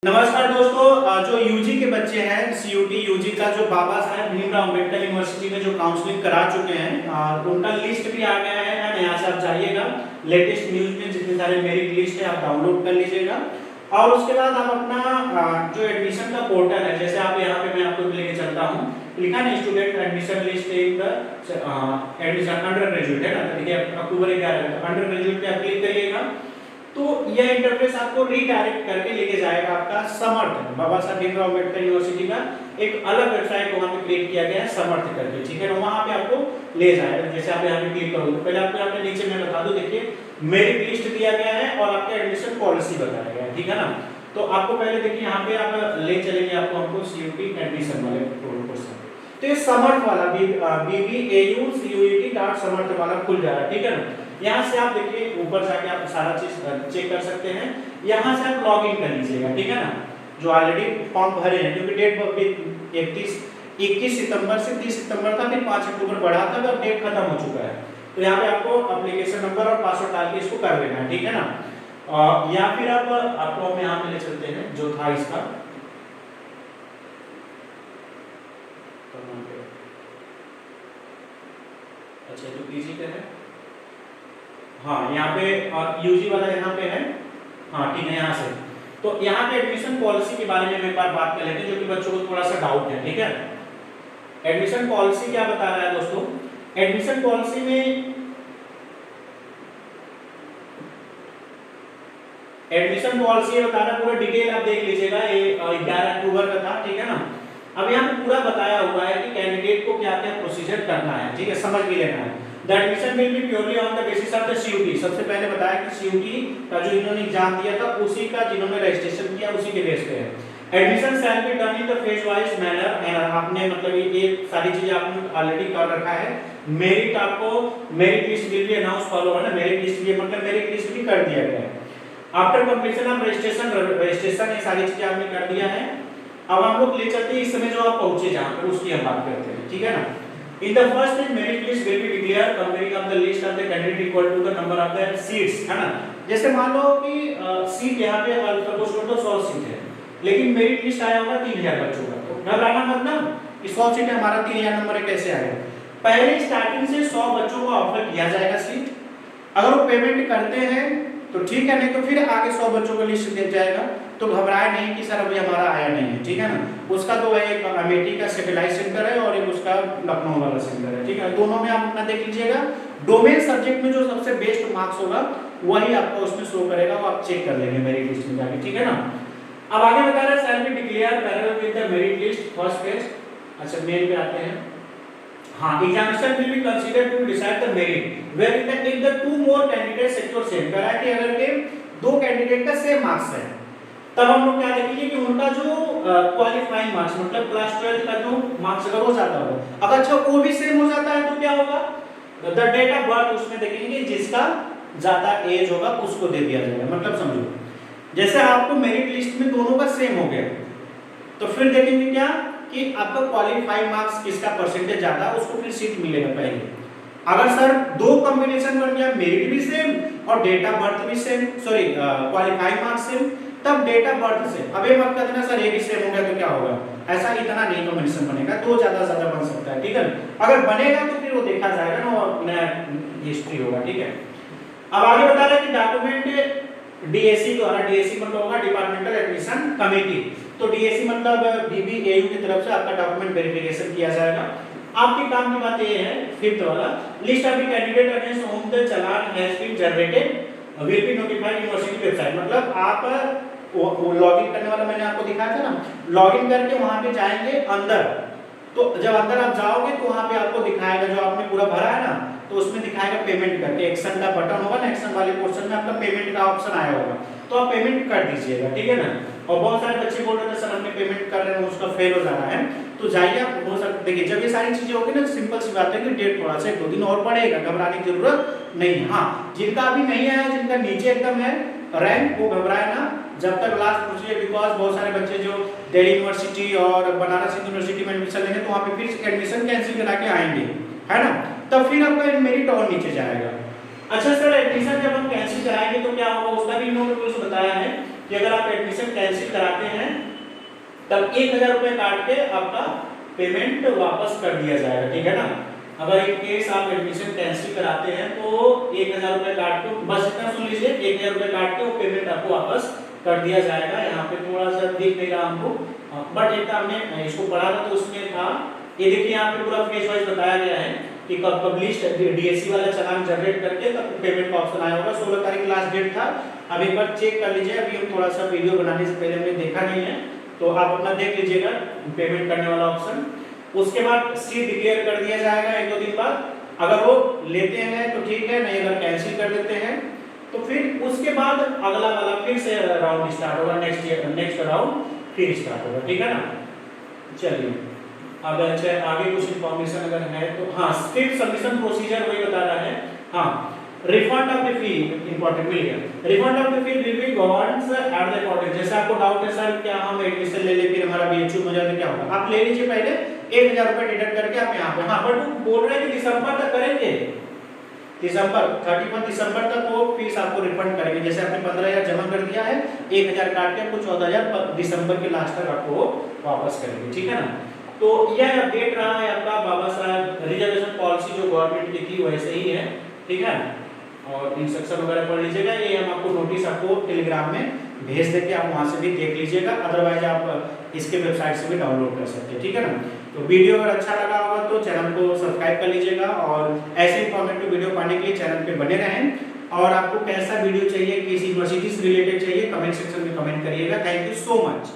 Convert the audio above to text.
नमस्कार दोस्तों, जो यूजी के बच्चे हैं सीयूटी यूजी का जो बाबा साहेब भीमराव अम्बेडकर यूनिवर्सिटी में जो काउंसलिंग करा चुके हैं उनका लिस्ट भी आ गया है। यहाँ से आप जाइएगा, लेटेस्ट न्यूज में जितने सारे मेरिट लिस्ट है आप डाउनलोड कर लीजिएगा और उसके बाद आप अपना जो एडमिशन का पोर्टल है, जैसे आप यहाँ पे मैं आपको लेके चलता हूँ, लिखा ना student admission list in the admission under graduate है ना, देखिए अक्टूबर 11 अंडर ग्रेजुएट पे आप क्लिक करिएगा तो यह इंटरफेस आपको रीडायरेक्ट करके लेके जाएगा आपका समर्थ बाबा साहब भीमराव अम्बेडकर यूनिवर्सिटी का एक अलग वेबसाइट वहां पे क्रिएट किया गया है समर्थ करके, ठीक है। वहां पे आपको ले जाएगा। जैसे आप यहाँ पे क्लिक करोगे तो पहले आपको यहाँ पे नीचे मैं बता दूं, देखिए मेरिट लिस्ट दिया गया है और आपका एडमिशन पॉलिसी बताया गया है, ठीक है ना। तो आपको पहले देखिए यहाँ पे आप ले चलेंगे आपको हमको सीयूटी एडमिशन वाले क्वेश्चन, तो ये समर्थ वाला bbau.cuet.समर्थ वाला खुल जा रहा है, ठीक है ना। यहाँ से आप देखिए ऊपर जाके आप सारा चीज चेक कर सकते हैं। यहाँ से आप लॉग इन कर लीजिएगा, ठीक है ना। जो ऑलरेडी फॉर्म भरे हैं, क्योंकि डेट 21 सितंबर से 30 सितंबर था, फिर 5 अक्टूबर बढ़ा था, अब डेट खत्म हो चुका है। तो यहाँ पे आपको एप्लीकेशन नंबर और पासवर्ड डाल के इसको कर लेना है, ठीक है ना। या फिर आपको हम यहाँ पे ले चलते हैं जो था इसका, अच्छा जो पीजी का है, हाँ यहाँ पे यूजी वाला यहाँ पे है, हाँ ठीक है। यहाँ से तो यहाँ पे एडमिशन पॉलिसी के बारे में एक बार बात कर लेते हैं, जो कि बच्चों को थोड़ा सा डाउट है, ठीक है। एडमिशन पॉलिसी क्या बता रहा है दोस्तों, एडमिशन पॉलिसी में एडमिशन पॉलिसी बता रहा है, पूरा डिटेल आप देख लीजिएगा। ये 11 अक्टूबर का था, ठीक है ना। अब यहाँ पे पूरा बताया हुआ है कि कैंडिडेट को क्या क्या प्रोसीजर करना है, ठीक है, समझ भी लेना है। The admission will be purely on the basis of the CUT. सबसे पहले बताया कि सीयूटी का जो इन्होंने एग्जाम दिया था उसी का जिन्होंने रजिस्ट्रेशन किया उसी के बेस पे है। Admission shall be done in the phase wise manner, आपने मतलब ये सारी चीजें आपने ऑलरेडी कर रखा है। मेरिट आपको merit list will be announce follow है ना, मेरिट लिस्ट ये मतलब मेरिट लिस्ट भी कर दिया गया है। आफ्टर कंप्लीशन ऑफ रजिस्ट्रेशन ये सारी चीजें आपने कर दिया है। अब हम लोग ले चलते हैं इस समय जो आप पहुंचे जहां पर उसकी हम बात करते हैं, ठीक है ना। In the first stage, merit list will be declared comparing of the list of the candidate equal to the number of the seats, है ना। जैसे मान लो कि सीट यहाँ पे सपोज कर दो 100 सीट है, लेकिन मेरिट लिस्ट आया होगा 3000 बच्चों का, तो घबराना मत ना कि 100 सीट है हमारा 3000 नंबर है कैसे आएगा। पहले स्टार्टिंग से 100 बच्चों को ऑफर किया जाएगा सीट, अगर वो पेमेंट करते हैं तो ठीक है, नहीं तो फिर आगे 100 बच्चों का लिस्ट दिया जाएगा। तो घबराए नहीं कि सर अभी हमारा आया नहीं है, ठीक है ना। उसका तो एक अमेठी का सैटेलाइट सेंटर है और एक उसका लखनऊ वाला सेंटर है, ठीक है। दोनों में आप अपना देख लीजिएगा। डोमेन सब्जेक्ट में जो सबसे बेस्ट मार्क्स होगा वही आपको उसमें शो करेगा, वो आप चेक कर लेंगे मेरिट लिस्ट में जाके, ठीक है ना। अब आगे बता रहा है shall be declare parallel with the merit list first phase. अच्छा मेन पे आते हैं। हाँ, examination will be considered to decide the merit where if the two more candidate sector same, करा कि अगर के दो कैंडिडेट का सेम मार्क्स है तब हम लोग क्या देखेंगे कि उनका जो क्वालिफाइंग मार्क्स मतलब क्लास 12 का जो मार्क्स अगर हो जाता होगा, अगर अच्छा वो भी सेम हो जाता है तो क्या होगा, द डेट ऑफ बर्थ उसमें देखेंगे, जिसका ज्यादा एज होगा उसको दे दिया जाएगा। मतलब समझो जैसे आपको मेरिट लिस्ट में दोनों का सेम हो गया तो फिर देखेंगे क्या कि आपका क्वालिफाइंग मार्क्स किसका परसेंटेज ज्यादा उसको फिर सीट मिलेगा पहले। अगर सर दो कॉम्बिनेशन बन गया, मेरिट भी सेम और डेट ऑफ बर्थ भी same, sorry qualifying marks same, तब डेट ऑफ बर्थ से अब ये मत कहना सर ये भी सेम हो गया तो क्या होगा, ऐसा इतना नहीं कॉम्बिनेशन बनेगा, तो ज्यादा बन सकता है, ठीक है। अगर बनेगा तो फिर वो देखा जाएगा ना और नया हिस्ट्री होगा, ठीक है। अब आगे बता रहे हैं कि डॉक्यूमेंट डीएससी द्वारा, डीएससी मतलब होगा डिपार्टमेंटल एडमिशन कमेटी, तो डीएससी मतलब बीबीएयू की तरफ से आपका डॉक्यूमेंट वेरिफिकेशन किया जाएगा। आपके काम की बात ये है, फिफ्थ वाला, list of the candidate against whom the challan has been generated will be notified university website. मतलब आप वो लॉगिन करने वाला मैंने आपको दिखाया था ना, लॉगिन करके वहां पे जाएंगे अंदर, तो जब अंदर आप जाओगे तो वहां पे आपको दिखाएगा जो आपने पूरा भरा है ना, तो उसमें दिखाएगा पेमेंट करके, एक्शन का बटन होगा ना, एक्शन वाले पोर्शन में आपका पेमेंट का ऑप्शन आया होगा, तो आप पेमेंट कर दीजिएगा, ठीक है ना। और बहुत सारे बच्चे बोल रहे थे सर हमने पेमेंट कर रहे हैं उसका फेल हो जा रहा है, तो जाइए आप हो सकता देखिए जब ये सारी चीजें होगी ना, सिंपल सी बात है कि डेट थोड़ा सा 1-2 दिन और बढ़ेगा, घबराने की जरूरत नहीं है। हाँ, जिनका अभी नहीं आया, जिनका नीचे एकदम है रैंक, वो घबराए ना जब तक लास्ट प्रोसीजर, बिकॉज बहुत सारे बच्चे जो दिल्ली यूनिवर्सिटी और बनारस यूनिवर्सिटी में एडमिशन लेंगे तो वहाँ पे फिर एडमिशन कैंसिल करा के आएंगे, है ना, तब फिर आपका मेरिट और नीचे जाएगा। अच्छा सर एडमिशन जब हम कैंसिल कराएंगे तो क्या होगा, उसका भी इन्होंने रूल्स बताया है कि अगर आप एडमिशन कैंसिल कराते हैं तब 1000 रुपये काट के आपका पेमेंट वापस कर दिया जाएगा, ठीक है ना। अगर इन केस आप एडमिशन कैंसिल कराते हैं तो 1000 रुपये काट के, बस इतना सुन लीजिए, 1000 रुपये काट के वो पेमेंट आपको वापस कर दिया जाएगा। यहाँ पे थोड़ा सा दिख नहीं रहा हमको, बट एक हमने इसको पढ़ा था तो उसमें था, ये देखिए यहाँ पे पूरा फेज वाइज बताया गया है कि कब पब्लिश्ड डीएससी वाला चालान जनरेट करके तब पेमेंट का ऑप्शन आया होगा। 16 तारीख लास्ट डेट था। अब एक बार चेक कर लीजिए, अभी हम थोड़ा सा वीडियो बनाने से पहले हमने देखा नहीं है, तो आप अपना देख लीजिएगा पेमेंट करने वाला ऑप्शन। उसके बाद सीट डिक्लेयर कर दिया जाएगा 1-2 दिन बाद। अगर वो लेते हैं तो ठीक है, नहीं अगर कैंसिल कर देते हैं तो फिर उसके बाद अगला वाला फिर से राउंड स्टार्ट होगा, नेक्स्ट राउंड फिर स्टार्ट होगा, ठीक है ना। चलिए अब अच्छा आगे कुछ इंफॉर्मेशन अगर है तो हाँ, फिर सबमिशन प्रोसीजर वही बता रहा है। हाँ, refund of the fee important मिल गया। Refund of the fee will be governs at the according. जैसे आपको डाउट है सर क्या हम एडमिशन ले ले फिर हमारा बीएचयू हो जाए तो क्या होगा, आप ले लीजिए पहले 1000 रुपये डिडक्ट करके आप यहाँ पे। हाँ, बट वो बोल रहे हैं कि दिसंबर तक करेंगे, दिसंबर 31 दिसंबर तक वो फीस आपको रिफंड करेंगे। जैसे आपने 15000 जमा कर दिया है, 1000 काट के आपको 14000 दिसंबर के लास्ट तक आपको वापस करेंगे, ठीक है ना। तो यह अपडेट रहा है आपका बाबा साहब रिजर्वेशन पॉलिसी जो गवर्नमेंट की थी वैसे ही है, ठीक है। और इंस्ट्रक्शन वगैरह पढ़ लीजिएगा, ये हम आपको नोटिस आपको टेलीग्राम में भेज देंगे, आप वहां से भी देख लीजिएगा, अदरवाइज आप इसके वेबसाइट से भी डाउनलोड कर सकते हैं, ठीक है ना। तो वीडियो अगर अच्छा लगा होगा तो चैनल को सब्सक्राइब कर लीजिएगा और ऐसे इंफॉर्मेटिव वीडियो पाने के लिए चैनल पे बने रहें। और आपको कैसा वीडियो चाहिए, किस यूनिवर्सिटी से रिलेटेड चाहिए, कमेंट सेक्शन में कमेंट करिएगा। Thank you so much.